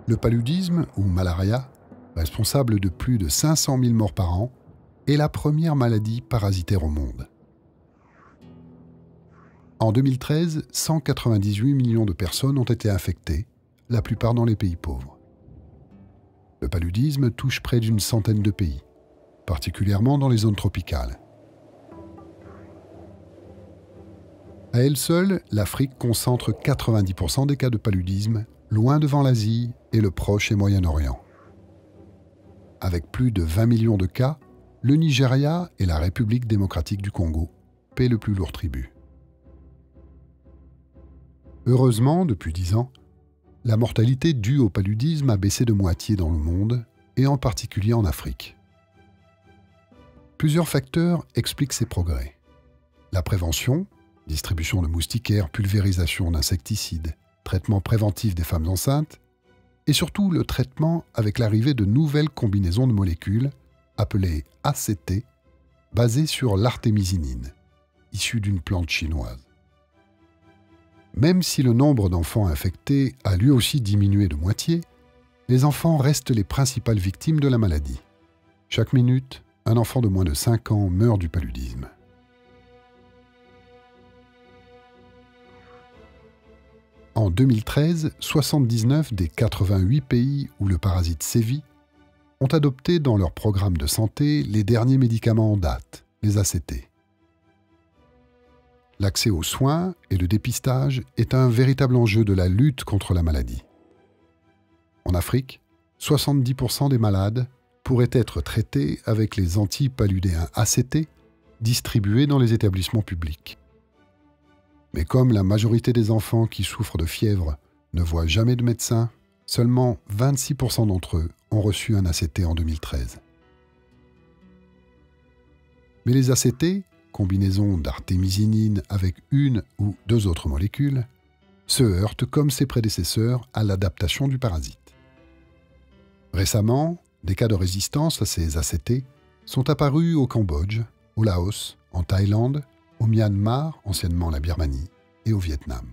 Le paludisme, ou malaria, responsable de plus de 500 000 morts par an, est la première maladie parasitaire au monde. En 2013, 198 millions de personnes ont été infectées, la plupart dans les pays pauvres. Le paludisme touche près d'une centaine de pays, particulièrement dans les zones tropicales. À elle seule, l'Afrique concentre 90% des cas de paludisme, loin devant l'Asie et le Proche et Moyen-Orient. Avec plus de 20 millions de cas, le Nigeria et la République démocratique du Congo paient le plus lourd tribut. Heureusement, depuis 10 ans, la mortalité due au paludisme a baissé de moitié dans le monde, et en particulier en Afrique. Plusieurs facteurs expliquent ces progrès. La prévention, distribution de moustiquaires, pulvérisation d'insecticides, traitement préventif des femmes enceintes, et surtout le traitement avec l'arrivée de nouvelles combinaisons de molécules, appelées ACT, basées sur l'artémisinine, issue d'une plante chinoise. Même si le nombre d'enfants infectés a lui aussi diminué de moitié, les enfants restent les principales victimes de la maladie. Chaque minute, un enfant de moins de 5 ans meurt du paludisme. En 2013, 79 des 88 pays où le parasite sévit ont adopté dans leur programme de santé les derniers médicaments en date, les ACT. L'accès aux soins et le dépistage est un véritable enjeu de la lutte contre la maladie. En Afrique, 70% des malades pourraient être traités avec les antipaludéens ACT distribués dans les établissements publics. Mais comme la majorité des enfants qui souffrent de fièvre ne voient jamais de médecin, seulement 26% d'entre eux ont reçu un ACT en 2013. Mais les ACT, combinaison d'artémisinine avec une ou deux autres molécules, se heurtent comme ses prédécesseurs à l'adaptation du parasite. Récemment, des cas de résistance à ces ACT sont apparus au Cambodge, au Laos, en Thaïlande, au Myanmar, anciennement la Birmanie, et au Vietnam.